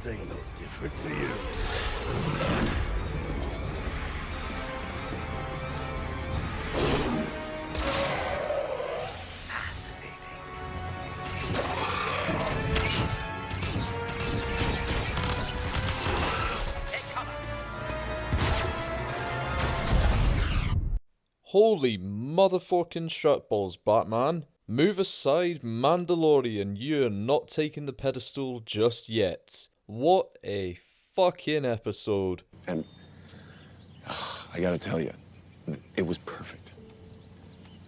anything look different to you? Holy motherfucking shirtballs, Batman. Move aside, Mandalorian, you're not taking the pedestal just yet. What a fucking episode. And I gotta tell you, it was perfect.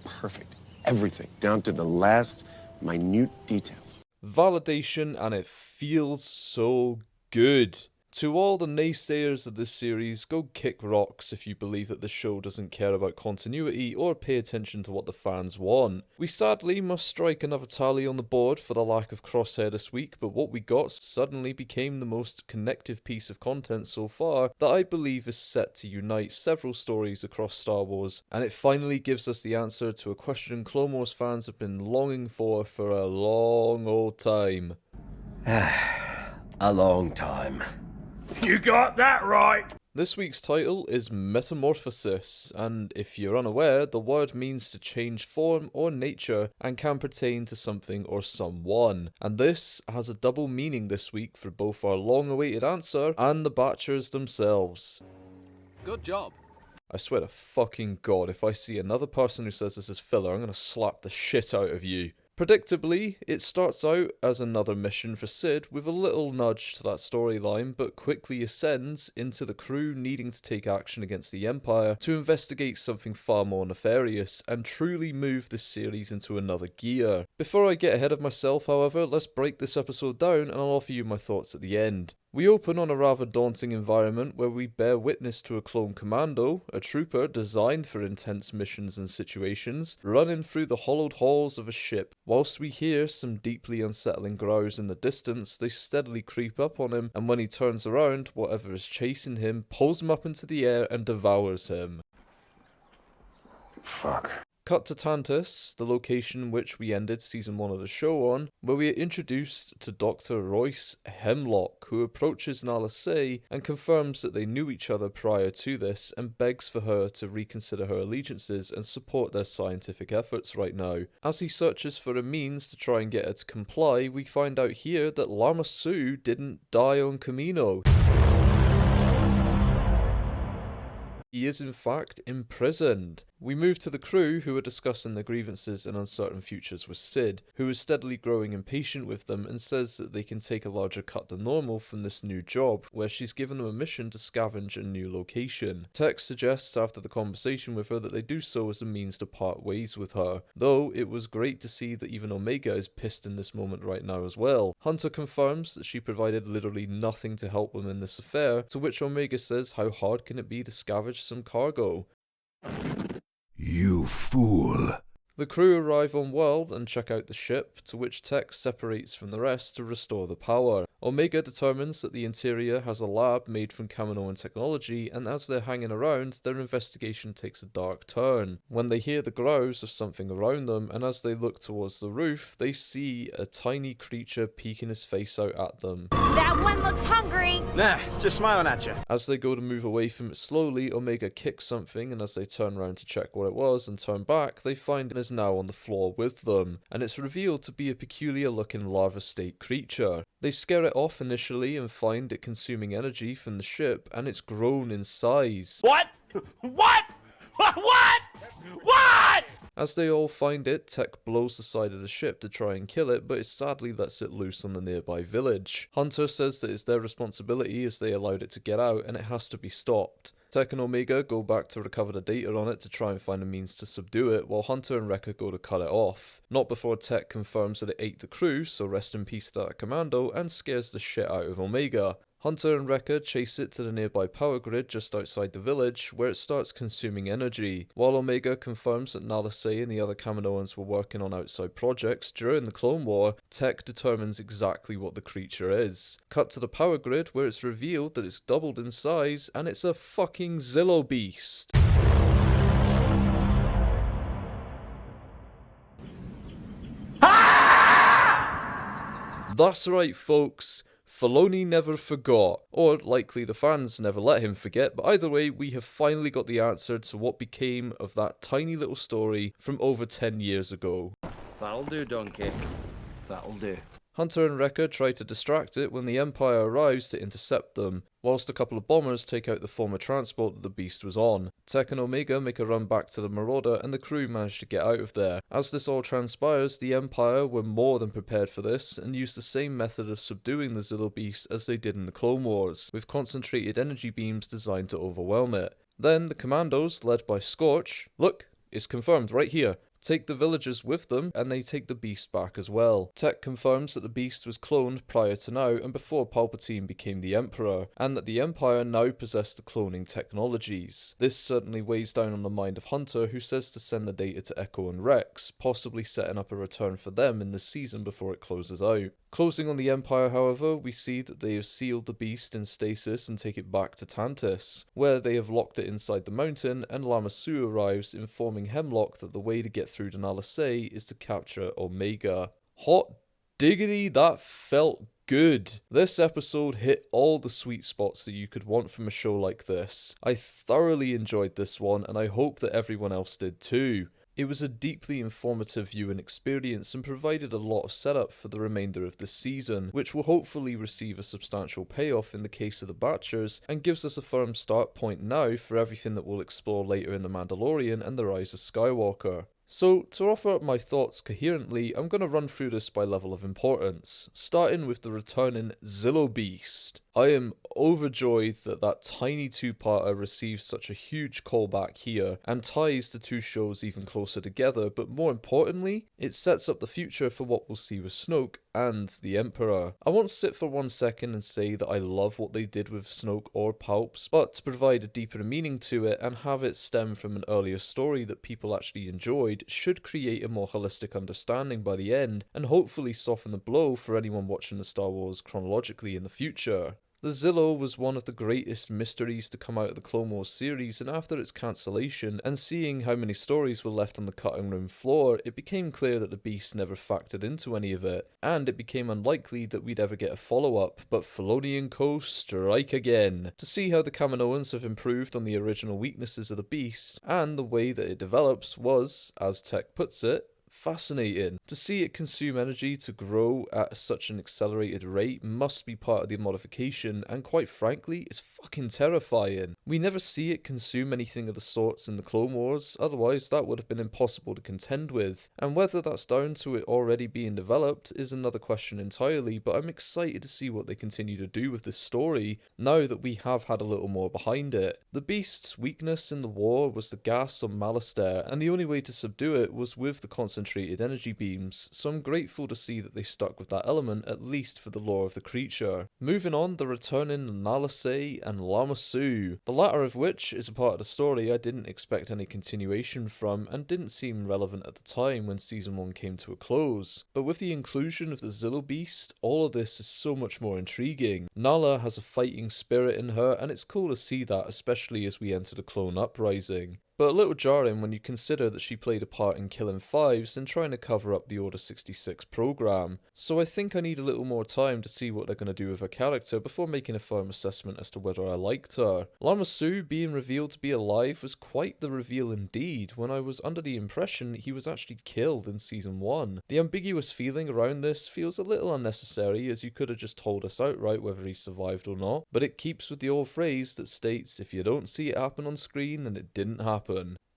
Perfect. Everything, down to the last minute details. Validation, and it feels so good. To all the naysayers of this series, go kick rocks if you believe that the show doesn't care about continuity or pay attention to what the fans want. We sadly must strike another tally on the board for the lack of Crosshair this week, but what we got suddenly became the most connective piece of content so far that I believe is set to unite several stories across Star Wars, and it finally gives us the answer to a question Clone Wars fans have been longing for a long old time. A long time. You got that right! This week's title is Metamorphosis, and if you're unaware, the word means to change form or nature and can pertain to something or someone. And this has a double meaning this week for both our long-awaited answer and the Batchers themselves. Good job. I swear to fucking God, if I see another person who says this is filler, I'm gonna slap the shit out of you. Predictably, it starts out as another mission for Sid with a little nudge to that storyline, but quickly ascends into the crew needing to take action against the Empire to investigate something far more nefarious and truly move this series into another gear. Before I get ahead of myself, however, let's break this episode down and I'll offer you my thoughts at the end. We open on a rather daunting environment where we bear witness to a clone commando, a trooper designed for intense missions and situations, running through the hollowed halls of a ship. Whilst we hear some deeply unsettling growls in the distance, they steadily creep up on him, and when he turns around, whatever is chasing him pulls him up into the air and devours him. Fuck. Cut to Tantus, the location which we ended season 1 of the show on, where we are introduced to Dr. Royce Hemlock, who approaches Nala Se and confirms that they knew each other prior to this and begs for her to reconsider her allegiances and support their scientific efforts right now. As he searches for a means to try and get her to comply, we find out here that Lama Su didn't die on Kamino. He is in fact imprisoned. We move to the crew, who are discussing their grievances and uncertain futures with Sid, who is steadily growing impatient with them and says that they can take a larger cut than normal from this new job, where she's given them a mission to scavenge a new location. Tech suggests after the conversation with her that they do so as a means to part ways with her, though it was great to see that even Omega is pissed in this moment right now as well. Hunter confirms that she provided literally nothing to help them in this affair, to which Omega says how hard can it be to scavenge some cargo. You fool. The crew arrive on world and check out the ship, to which Tech separates from the rest to restore the power. Omega determines that the interior has a lab made from Kaminoan technology, and as they're hanging around, their investigation takes a dark turn. When they hear the growls of something around them, and as they look towards the roof, they see a tiny creature peeking his face out at them. That one looks hungry! Nah, it's just smiling at you. As they go to move away from it slowly, Omega kicks something, and as they turn around to check what it was and turn back, they find it is now on the floor with them, and it's revealed to be a peculiar looking larva state creature. They scare it off initially and find it consuming energy from the ship, and it's grown in size. What? What? What? What? As they all find it, Tech blows the side of the ship to try and kill it, but it sadly lets it loose on the nearby village. Hunter says that it's their responsibility as they allowed it to get out and it has to be stopped. Tech and Omega go back to recover the data on it to try and find a means to subdue it, while Hunter and Wrecker go to cut it off. Not before Tech confirms that it ate the crew, so rest in peace to that commando, and scares the shit out of Omega. Hunter and Wrecker chase it to the nearby power grid just outside the village, where it starts consuming energy. While Omega confirms that Nala Se and the other Kaminoans were working on outside projects during the Clone War, Tech determines exactly what the creature is. Cut to the power grid, where it's revealed that it's doubled in size, and it's a fucking Zillo beast. That's right, folks. Filoni never forgot, or likely the fans never let him forget, but either way, we have finally got the answer to what became of that tiny little story from over 10 years ago. That'll do, Donkey. That'll do. Hunter and Wrecker try to distract it when the Empire arrives to intercept them, whilst a couple of bombers take out the former transport that the Beast was on. Tech and Omega make a run back to the Marauder and the crew manage to get out of there. As this all transpires, the Empire were more than prepared for this and used the same method of subduing the Zillo Beast as they did in the Clone Wars, with concentrated energy beams designed to overwhelm it. Then the Commandos, led by Scorch, look, it's confirmed right here, take the villagers with them, and they take the Beast back as well. Tech confirms that the Beast was cloned prior to now and before Palpatine became the Emperor, and that the Empire now possessed the cloning technologies. This certainly weighs down on the mind of Hunter, who says to send the data to Echo and Rex, possibly setting up a return for them in this season before it closes out. Closing on the Empire, however, we see that they have sealed the Beast in stasis and take it back to Tantis, where they have locked it inside the mountain, and Lama Su arrives, informing Hemlock that the way to get through to Nala Se is to capture Omega. Hot diggity, that felt good. This episode hit all the sweet spots that you could want from a show like this. I thoroughly enjoyed this one, and I hope that everyone else did too. It was a deeply informative viewing experience and provided a lot of setup for the remainder of the season, which will hopefully receive a substantial payoff in the case of the Batchers, and gives us a firm start point now for everything that we'll explore later in The Mandalorian and The Rise of Skywalker. So, to offer up my thoughts coherently, I'm going to run through this by level of importance, starting with the returning Zillo Beast. I am overjoyed that that tiny two-parter receives such a huge callback here, and ties the two shows even closer together, but more importantly, it sets up the future for what we'll see with Snoke and the Emperor. I won't sit for 1 second and say that I love what they did with Snoke or Palps, but to provide a deeper meaning to it and have it stem from an earlier story that people actually enjoyed should create a more holistic understanding by the end, and hopefully soften the blow for anyone watching the Star Wars chronologically in the future. The Zillo was one of the greatest mysteries to come out of the Clone Wars series, and after its cancellation, and seeing how many stories were left on the cutting room floor, it became clear that the Beast never factored into any of it, and it became unlikely that we'd ever get a follow-up, but Filoni and co. strike again, to see how the Kaminoans have improved on the original weaknesses of the Beast, and the way that it develops was, as Tech puts it, fascinating. To see it consume energy to grow at such an accelerated rate must be part of the modification, and quite frankly, it's fucking terrifying. We never see it consume anything of the sorts in the Clone Wars, otherwise that would have been impossible to contend with, and whether that's down to it already being developed is another question entirely, but I'm excited to see what they continue to do with this story, now that we have had a little more behind it. The Beast's weakness in the war was the gas on Malastare, and the only way to subdue it was with the concentrated energy beams, so I'm grateful to see that they stuck with that element, at least for the lore of the creature. Moving on, the returning Nala Se and Lama Su, the latter of which is a part of the story I didn't expect any continuation from, and didn't seem relevant at the time when Season 1 came to a close. But with the inclusion of the Zillo Beast, all of this is so much more intriguing. Nala has a fighting spirit in her, and it's cool to see that, especially as we enter the clone uprising. But a little jarring when you consider that she played a part in killing Fives and trying to cover up the Order 66 program. So I think I need a little more time to see what they're going to do with her character before making a firm assessment as to whether I liked her. Lama Su being revealed to be alive was quite the reveal indeed, when I was under the impression he was actually killed in Season 1. The ambiguous feeling around this feels a little unnecessary, as you could have just told us outright whether he survived or not, but it keeps with the old phrase that states if you don't see it happen on screen then it didn't happen.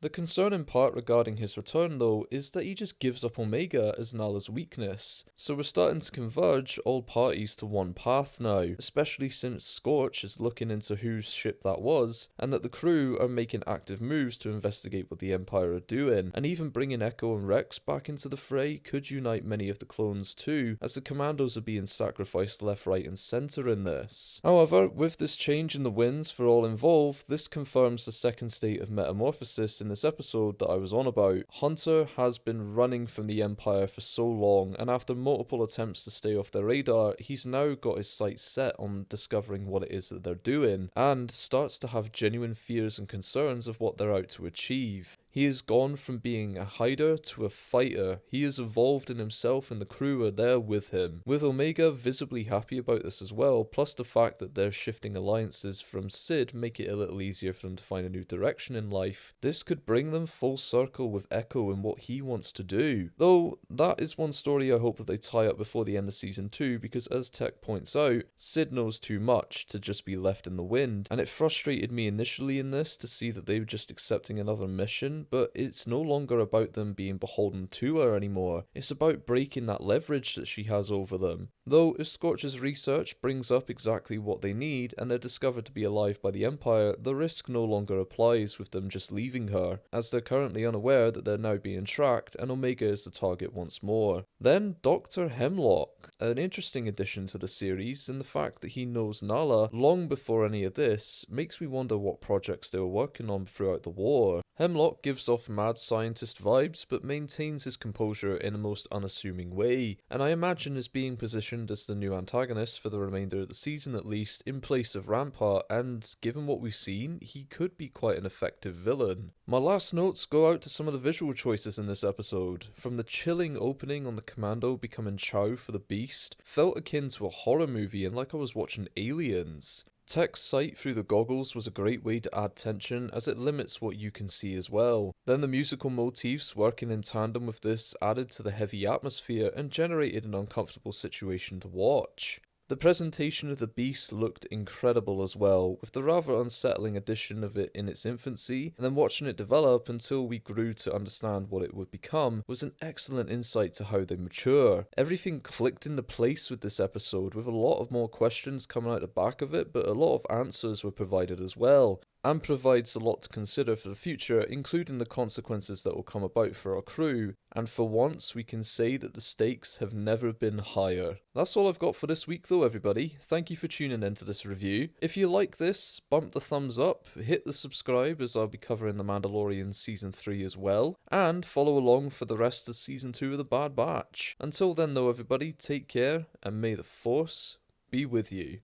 The concerning part regarding his return though is that he just gives up Omega as Nala's weakness, so we're starting to converge all parties to one path now, especially since Scorch is looking into whose ship that was, and that the crew are making active moves to investigate what the Empire are doing, and even bringing Echo and Rex back into the fray could unite many of the clones too, as the commandos are being sacrificed left, right and centre in this. However, with this change in the winds for all involved, this confirms the second state of metamorphosis in this episode that I was on about. Hunter has been running from the Empire for so long, and after multiple attempts to stay off their radar, he's now got his sights set on discovering what it is that they're doing, and starts to have genuine fears and concerns of what they're out to achieve. He He has gone from being a hider to a fighter. He has evolved in himself and the crew are there with him. With Omega visibly happy about this as well, plus the fact that their shifting alliances from Sid make it a little easier for them to find a new direction in life. This could bring them full circle with Echo and what he wants to do. Though, that is one story I hope that they tie up before the end of Season 2, because as Tech points out, Sid knows too much to just be left in the wind, and it frustrated me initially in this to see that they were just accepting another mission, but it's no longer about them being beholden to her anymore. It's about breaking that leverage that she has over them. Though, if Scorch's research brings up exactly what they need, and they're discovered to be alive by the Empire, the risk no longer applies with them just leaving her, as they're currently unaware that they're now being tracked, and Omega is the target once more. Then, Dr. Hemlock, an interesting addition to the series, and the fact that he knows Nala long before any of this makes me wonder what projects they were working on throughout the war. Hemlock gives off mad scientist vibes, but maintains his composure in a most unassuming way, and I imagine is being positioned as the new antagonist for the remainder of the season at least, in place of Rampart, and given what we've seen, he could be quite an effective villain. My last notes go out to some of the visual choices in this episode. From the chilling opening on the Commando becoming chow for the Beast, felt akin to a horror movie and like I was watching Aliens. Tech's sight through the goggles was a great way to add tension as it limits what you can see as well. Then the musical motifs working in tandem with this added to the heavy atmosphere and generated an uncomfortable situation to watch. The presentation of the Beast looked incredible as well, with the rather unsettling addition of it in its infancy, and then watching it develop until we grew to understand what it would become was an excellent insight to how they mature. Everything clicked into place with this episode, with a lot of more questions coming out the back of it, but a lot of answers were provided as well, and provides a lot to consider for the future, including the consequences that will come about for our crew, and for once we can say that the stakes have never been higher. That's all I've got for this week though, everybody. Thank you for tuning into this review. If you like this, bump the thumbs up, hit the subscribe as I'll be covering The Mandalorian Season 3 as well, and follow along for the rest of Season 2 of The Bad Batch. Until then though, everybody, take care, and may the Force be with you.